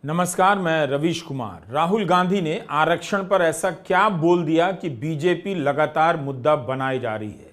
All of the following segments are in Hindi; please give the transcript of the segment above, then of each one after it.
नमस्कार, मैं रवीश कुमार। राहुल गांधी ने आरक्षण पर ऐसा क्या बोल दिया कि बीजेपी लगातार मुद्दा बनाई जा रही है।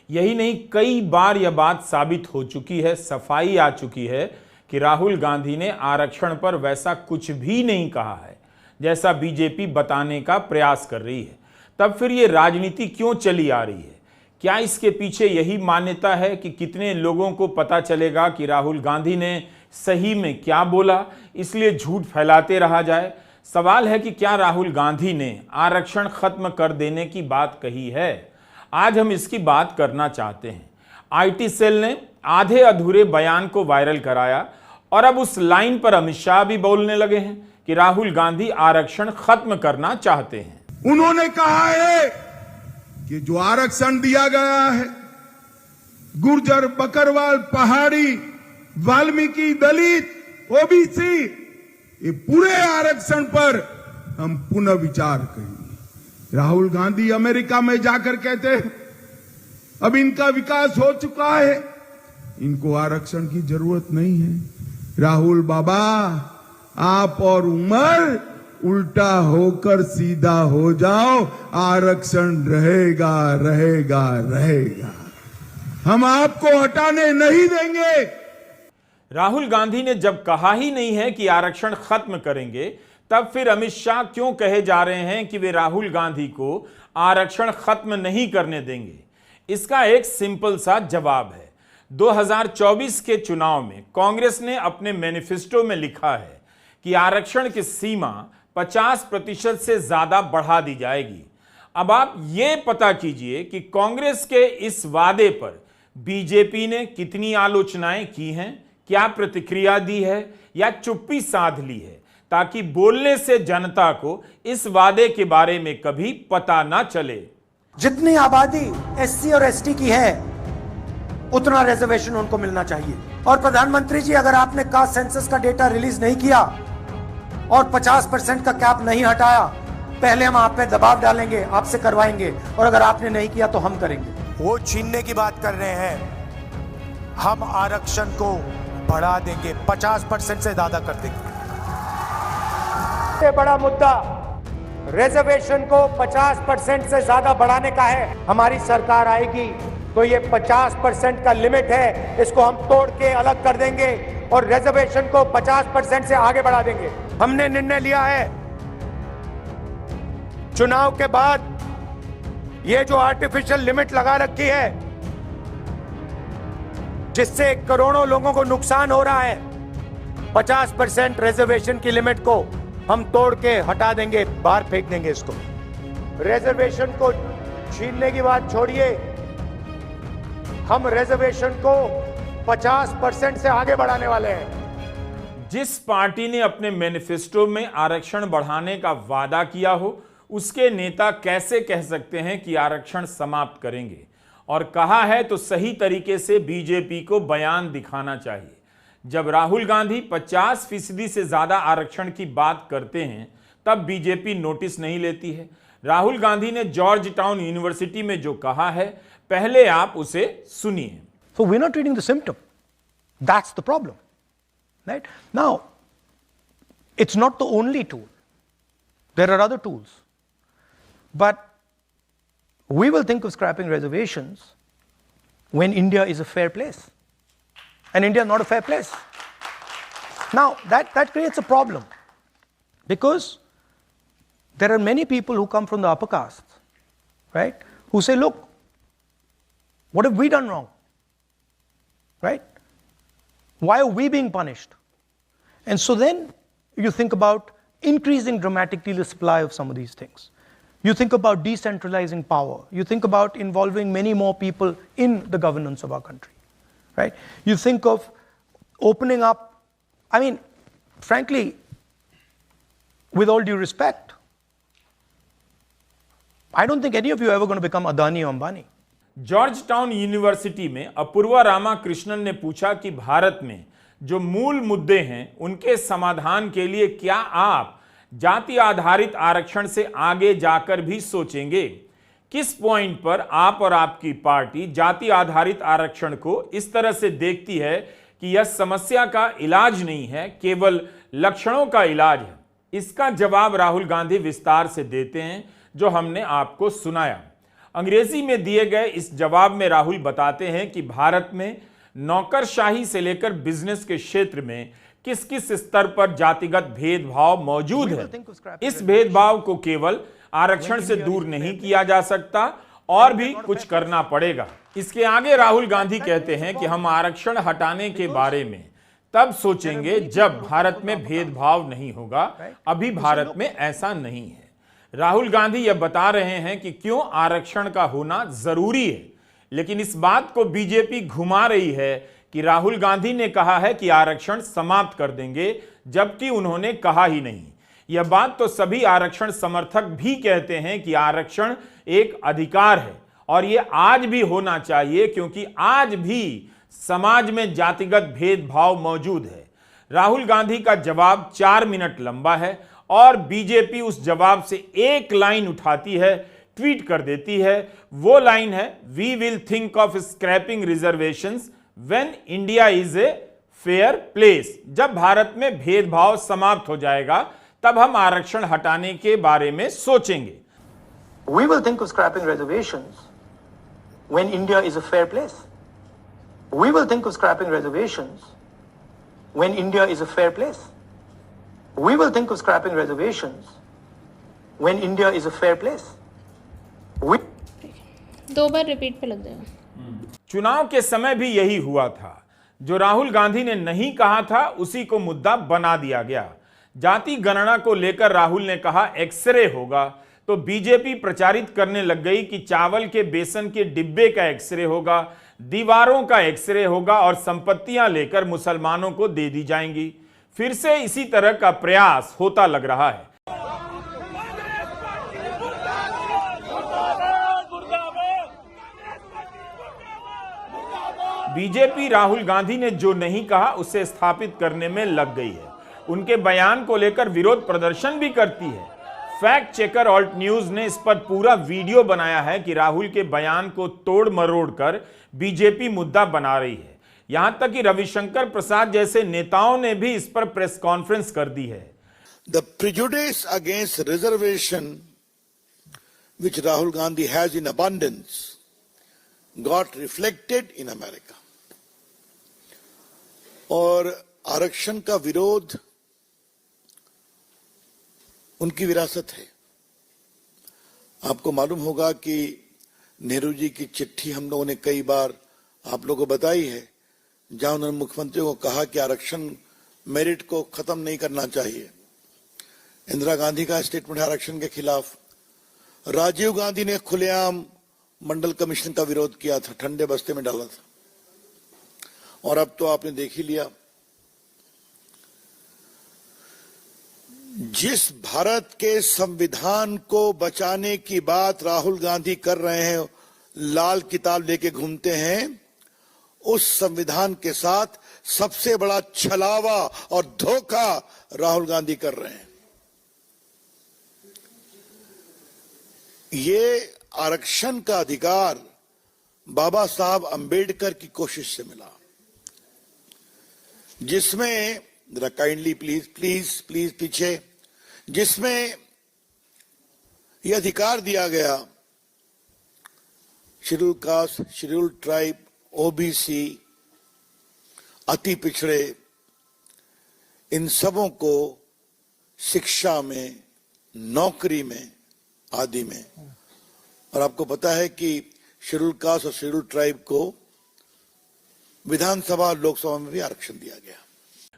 यही नहीं, कई बार यह बात साबित हो चुकी है, सफाई आ चुकी है कि राहुल गांधी ने आरक्षण पर वैसा कुछ भी नहीं कहा है जैसा बीजेपी बताने का प्रयास कर रही है। तब फिर ये राजनीति क्यों चली आ रही है? क्या इसके पीछे यही मान्यता है कि कितने लोगों को पता चलेगा कि राहुल गांधी ने सही में क्या बोला, इसलिए झूठ फैलाते रहा जाए? सवाल है कि क्या राहुल गांधी ने आरक्षण खत्म कर देने की बात कही है? आज हम इसकी बात करना चाहते हैं। आईटी सेल ने आधे अधूरे बयान को वायरल कराया और अब उस लाइन पर अमित शाह भी बोलने लगे हैं कि राहुल गांधी आरक्षण खत्म करना चाहते हैं। उन्होंने कहा है कि जो आरक्षण दिया गया है गुर्जर, बकरवाल, पहाड़ी, वाल्मीकि, दलित, ओबीसी, ये पूरे आरक्षण पर हम पुनः विचार करेंगे। राहुल गांधी अमेरिका में जाकर कहते हैं अब इनका विकास हो चुका है, इनको आरक्षण की जरूरत नहीं है। राहुल बाबा, आप और उमर उल्टा होकर सीधा हो जाओ, आरक्षण रहेगा रहेगा रहेगा, हम आपको हटाने नहीं देंगे। राहुल गांधी ने जब कहा ही नहीं है कि आरक्षण खत्म करेंगे, तब फिर अमित शाह क्यों कहे जा रहे हैं कि वे राहुल गांधी को आरक्षण खत्म नहीं करने देंगे? इसका एक सिंपल सा जवाब है। 2024 के चुनाव में कांग्रेस ने अपने मैनिफेस्टो में लिखा है कि आरक्षण की सीमा 50% से ज्यादा बढ़ा दी जाएगी। अब आप ये पता कीजिए कि कांग्रेस के इस वादे पर बीजेपी ने कितनी आलोचनाएं की हैं, क्या प्रतिक्रिया दी है या चुप्पी साध ली है, ताकि बोलने से जनता को इस वादे के बारे में कभी पता ना चले। जितनी आबादी एससी और एसटी की है उतना रिजर्वेशन उनको मिलना चाहिए। और प्रधानमंत्री जी, अगर आपने कास्ट सेंसस का डेटा रिलीज नहीं किया और 50% का कैप नहीं हटाया, पहले हम आप पे दबाव डालेंगे, आपसे करवाएंगे, और अगर आपने नहीं किया तो हम करेंगे। वो छीनने की बात कर रहे हैं, हम आरक्षण को बढ़ा देंगे, 50% से ज्यादा कर देंगे। सबसे बड़ा मुद्दा रिजर्वेशन को 50% से ज्यादा बढ़ाने का है। हमारी सरकार आएगी तो ये 50% का लिमिट है, इसको हम तोड़ के अलग कर देंगे और रिजर्वेशन को 50% से आगे बढ़ा देंगे। हमने निर्णय लिया है चुनाव के बाद ये जो आर्टिफिशियल लिमिट लगा रखी है जिससे करोड़ों लोगों को नुकसान हो रहा है, 50% रिजर्वेशन की लिमिट को हम तोड़ के हटा देंगे, बाहर फेंक देंगे इसको। रिजर्वेशन को छीनने की बात छोड़िए, हम रिजर्वेशन को 50% से आगे बढ़ाने वाले हैं। जिस पार्टी ने अपने मैनिफेस्टो में आरक्षण बढ़ाने का वादा किया हो, उसके नेता कैसे कह सकते हैं कि आरक्षण समाप्त करेंगे? और कहा है तो सही तरीके से बीजेपी को बयान दिखाना चाहिए। जब राहुल गांधी 50% से ज्यादा आरक्षण की बात करते हैं, तब बीजेपी नोटिस नहीं लेती है। राहुल गांधी ने जॉर्ज टाउन यूनिवर्सिटी में जो कहा है, पहले आप उसे सुनिए। So we're not treating the symptom. That's the problem. Right? Now, it's not the only tool. There are other tools. But we will think of scrapping reservations when India is a fair place. And India is not a fair place. Now, that creates a problem. Because there are many people who come from the upper castes, right? Who say, look, what have we done wrong? Right? Why are we being punished? And so then you think about increasing dramatically the supply of some of these things. You think about decentralizing power. You think about involving many more people in the governance of our country, right? You think of opening up, I mean, frankly, with all due respect, I don't think any of you are ever going to become Adani or Ambani. George town university में अपूर्वा रामाकृष्णन ने पूछा कि भारत में जो मूल मुद्दे हैं, उनके समाधान के लिए क्या आप जाति आधारित आरक्षण से आगे जाकर भी सोचेंगे? किस पॉइंट पर आप और आपकी पार्टी जाति आधारित आरक्षण को इस तरह से देखती है कि यह समस्या का इलाज नहीं है, केवल लक्षणों का इलाज है। इसका जवाब राहुल गांधी विस्तार से देते हैं, जो हमने आपको सुनाया। अंग्रेजी में दिए गए इस जवाब में राहुल बताते हैं कि भारत में नौकरशाही से लेकर बिजनेस के क्षेत्र में किस किस स्तर पर जातिगत भेदभाव मौजूद है। इस भेदभाव को केवल आरक्षण से दूर नहीं किया जा सकता, और भी कुछ करना पड़ेगा। इसके आगे राहुल गांधी कहते हैं कि हम आरक्षण हटाने के बारे में तब सोचेंगे जब भारत में भेदभाव नहीं होगा। अभी भारत में ऐसा नहीं है। राहुल गांधी यह बता रहे हैं कि क्यों आरक्षण का होना जरूरी है, लेकिन इस बात को बीजेपी घुमा रही है कि राहुल गांधी ने कहा है कि आरक्षण समाप्त कर देंगे, जबकि उन्होंने कहा ही नहीं। यह बात तो सभी आरक्षण समर्थक भी कहते हैं कि आरक्षण एक अधिकार है और यह आज भी होना चाहिए, क्योंकि आज भी समाज में जातिगत भेदभाव मौजूद है। राहुल गांधी का जवाब 4 मिनट लंबा है और बीजेपी उस जवाब से एक लाइन उठाती है, ट्वीट कर देती है। वो लाइन है, we will think of scrapping reservations when India is a fair place. जब भारत में भेदभाव समाप्त हो जाएगा तब हम आरक्षण हटाने के बारे में सोचेंगे। We will think of scrapping reservations when India is a fair place. We will think of scrapping reservations when India is a fair place. We will think of scrapping reservations when India is a fair place. We 2 bar repeat पे लग जाएगा। चुनाव के समय भी यही हुआ था। जो राहुल गांधी ने नहीं कहा था उसी को मुद्दा बना दिया गया। जाति गणना को लेकर राहुल ने कहा एक्सरे होगा, तो बीजेपी प्रचारित करने लग गई कि चावल के बेसन के डिब्बे का एक्सरे होगा, दीवारों का एक्सरे होगा और संपत्तियां लेकर मुसलमानों को दे दी जाएंगी। फिर से इसी तरह का प्रयास होता लग रहा है। बीजेपी राहुल गांधी ने जो नहीं कहा उसे स्थापित करने में लग गई है। उनके बयान को लेकर विरोध प्रदर्शन भी करती है। फैक्ट चेकर ऑल्ट न्यूज ने इस पर पूरा वीडियो बनाया है कि राहुल के बयान को तोड़ मरोड़ कर बीजेपी मुद्दा बना रही है। यहां तक कि रविशंकर प्रसाद जैसे नेताओं ने भी इस पर प्रेस कॉन्फ्रेंस कर दी है। The prejudice against reservation which Rahul Gandhi has in abundance got reflected in America. और आरक्षण का विरोध उनकी विरासत है। आपको मालूम होगा कि नेहरू जी की चिट्ठी हम लोगों ने कई बार आप लोगों को बताई है, जहां उन्होंने मुख्यमंत्री को कहा कि आरक्षण मेरिट को खत्म नहीं करना चाहिए। इंदिरा गांधी का स्टेटमेंट आरक्षण के खिलाफ। राजीव गांधी ने खुलेआम मंडल कमीशन का विरोध किया था, ठंडे बस्ते में डाला था। और अब तो आपने देख ही लिया, जिस भारत के संविधान को बचाने की बात राहुल गांधी कर रहे हैं, लाल किताब लेके घूमते हैं, उस संविधान के साथ सबसे बड़ा छलावा और धोखा राहुल गांधी कर रहे हैं। ये आरक्षण का अधिकार बाबा साहब अंबेडकर की कोशिश से मिला, जिसमें जरा काइंडली प्लीज प्लीज प्लीज पीछे, जिसमें यह अधिकार दिया गया schedule caste, schedule tribe, OBC, अति पिछड़े, इन सबों को शिक्षा में, नौकरी में आदि में। और आपको पता है कि शेड्यूल कास्ट और शेड्यूल ट्राइब को विधानसभा और लोकसभा में भी आरक्षण दिया गया।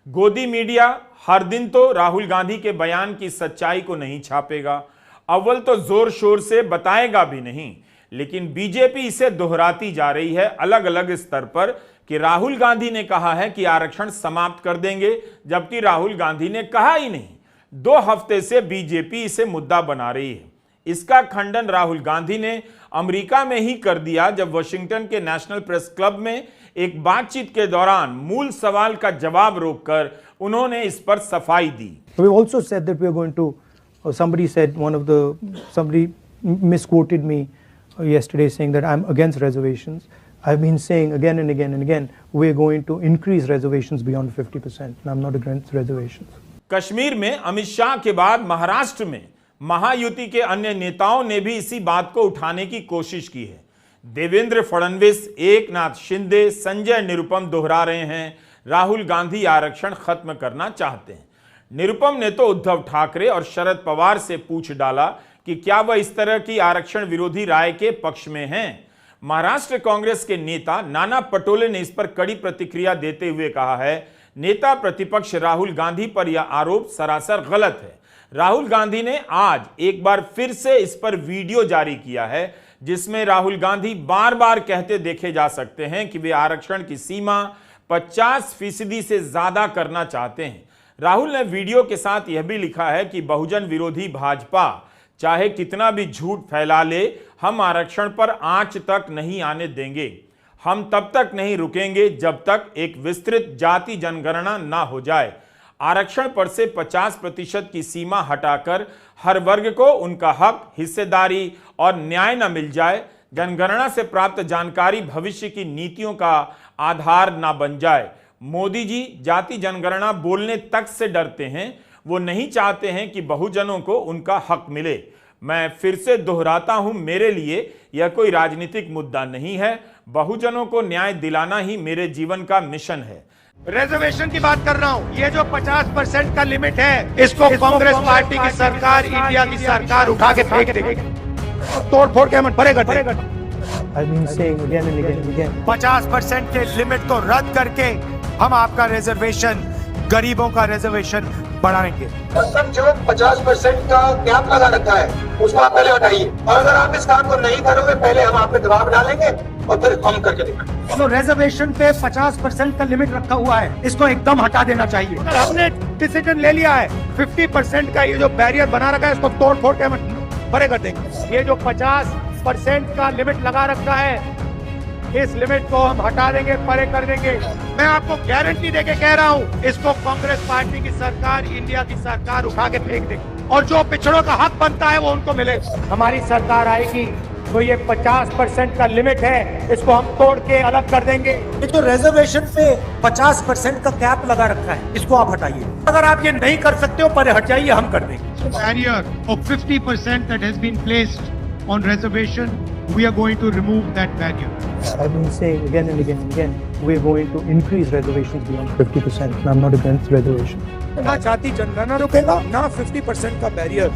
गोदी मीडिया हर दिन तो राहुल गांधी के बयान की सच्चाई को नहीं छापेगा, अव्वल तो जोर शोर से बताएगा भी नहीं, लेकिन बीजेपी इसे दोहराती जा रही है अलग अलग स्तर पर कि राहुल गांधी ने कहा है कि आरक्षण समाप्त कर देंगे, जबकि राहुल गांधी ने कहा ही नहीं। 2 हफ्ते से बीजेपी इसे मुद्दा बना रही है। इसका खंडन राहुल गांधी ने अमेरिका में ही कर दिया, जब वाशिंगटन के नेशनल प्रेस क्लब में एक बातचीत के दौरान मूल सवाल का जवाब रोककर उन्होंने इस पर सफाई दी। We also said that we are going to, somebody said, somebody misquoted me yesterday saying that I'm against reservations. I've been saying again and again and again, we're going to increase reservations beyond 50%. And I'm not against reservations. Kashmir में अमित शाह के बाद महाराष्ट्र में महायुति के अन्य नेताओं ने भी इसी बात को उठाने की कोशिश की है। देवेंद्र फडणवीस, एकनाथ शिंदे, संजय निरुपम दोहरा रहे हैं, राहुल गांधी आरक्षण खत्म करना चाहते हैं। निरुपम ने तो उद्धव ठाकरे और शरद पवार से पूछ डाला कि क्या वह इस तरह की आरक्षण विरोधी राय के पक्ष में हैं। महाराष्ट्र कांग्रेस के नेता नाना पटोले ने इस पर कड़ी प्रतिक्रिया देते हुए कहा है, नेता प्रतिपक्ष राहुल गांधी पर यह आरोप सरासर गलत है। राहुल गांधी ने आज एक बार फिर से इस पर वीडियो जारी किया है, जिसमें राहुल गांधी बार बार कहते देखे जा सकते हैं कि वे आरक्षण की सीमा 50% से ज्यादा करना चाहते हैं। राहुल ने वीडियो के साथ यह भी लिखा है कि बहुजन विरोधी भाजपा चाहे कितना भी झूठ फैला ले, हम आरक्षण पर आंच तक नहीं आने देंगे। हम तब तक नहीं रुकेंगे जब तक एक विस्तृत जाति जनगणना ना हो जाए। आरक्षण पर से 50% की सीमा हटाकर हर वर्ग को उनका हक, हिस्सेदारी और न्याय न मिल जाए। जनगणना से प्राप्त जानकारी भविष्य की नीतियों का आधार ना बन जाए। मोदी जी जाति जनगणना बोलने तक से डरते हैं। वो नहीं चाहते हैं कि बहुजनों को उनका हक मिले। मैं फिर से दोहराता हूं, मेरे लिए यह कोई राजनीतिक मुद्दा नहीं है। बहुजनों को न्याय दिलाना ही मेरे जीवन का मिशन है। रिजर्वेशन की बात कर रहा हूँ। ये जो 50% का लिमिट है, इसको कांग्रेस पार्टी की सरकार, इंडिया की सरकार उठा के फेंक देगी। तोड़ फोड़ के हम भरेगा। I've been saying again and again and again. 50% के लिमिट को रद्द करके हम आपका रिजर्वेशन, गरीबों का रिजर्वेशन बढ़ाएंगे। जो 50% का कैप लगा रखा है उसको आप पहले हटाइए, और अगर आप इस काम को नहीं करोगे पहले हम आप पे दबाव डालेंगे और फिर हम करके दिखाएंगे। तो रिजर्वेशन पे 50% का लिमिट रखा हुआ है, इसको एकदम हटा देना चाहिए। हमने डिसीजन ले लिया है, 50% का ये जो बैरियर बना रखा है इसको तोड़ फोड़ के हम परे कर देंगे। ये जो 50% का लिमिट लगा रखा है, इस लिमिट को हम हटा देंगे, परे कर देंगे। मैं आपको गारंटी देके कह रहा हूँ, इसको कांग्रेस पार्टी की सरकार, इंडिया की सरकार उठा के फेंक देगी, और जो पिछड़ों का हक बनता है वो उनको मिले। हमारी सरकार आएगी तो ये 50% का लिमिट है, इसको हम तोड़ के अलग कर देंगे। ये जो रिजर्वेशन पे 50% का कैप लगा रखा है, इसको आप हटाइए। अगर आप ये नहीं कर सकते हो, परे हट जाइए, हम कर देंगे। Barrier of 50% that has been placed on reservation, we are going to remove that barrier. I've been saying again and again and again, we're going to increase reservations beyond 50%. And I'm not against reservation. ना जाति जनगणना रुकेगा, ना 50% का बैरियर।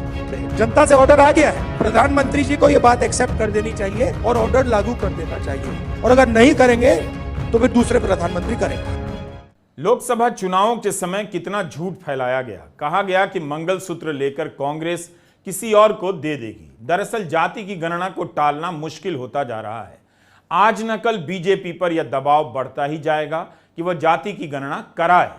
जनता से ऑर्डर आ गया है, प्रधानमंत्री जी को ये बात एक्सेप्ट कर देनी चाहिए और ऑर्डर लागू कर देना चाहिए, और अगर नहीं करेंगे तो फिर दूसरे प्रधानमंत्री करेंगे। लोकसभा चुनावों के समय कितना झूठ फैलाया गया। कहा गया कि मंगलसूत्र लेकर कांग्रेस किसी और को दे देगी। दरअसल जाति की गणना को टालना मुश्किल होता जा रहा है। आज न कल बीजेपी पर यह दबाव बढ़ता ही जाएगा कि वह जाति की गणना कराए।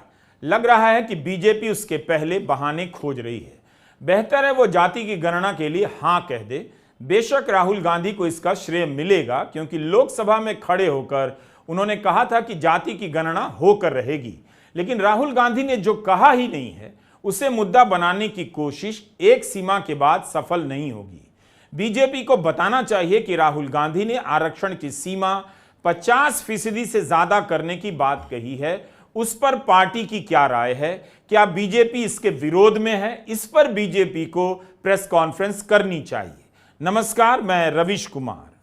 लग रहा है कि बीजेपी उसके पहले बहाने खोज रही है। बेहतर है वो जाति की गणना के लिए हां कह दे। बेशक राहुल गांधी को इसका श्रेय मिलेगा, क्योंकि लोकसभा में खड़े होकर उन्होंने कहा था कि जाति की गणना होकर रहेगी। लेकिन राहुल गांधी ने जो कहा ही नहीं है, उसे मुद्दा बनाने की कोशिश एक सीमा के बाद सफल नहीं होगी। बीजेपी को बताना चाहिए कि राहुल गांधी ने आरक्षण की सीमा 50% से ज्यादा करने की बात कही है। उस पर पार्टी की क्या राय है? क्या बीजेपी इसके विरोध में है? इस पर बीजेपी को प्रेस कॉन्फ्रेंस करनी चाहिए। नमस्कार, मैं रविश कुमार।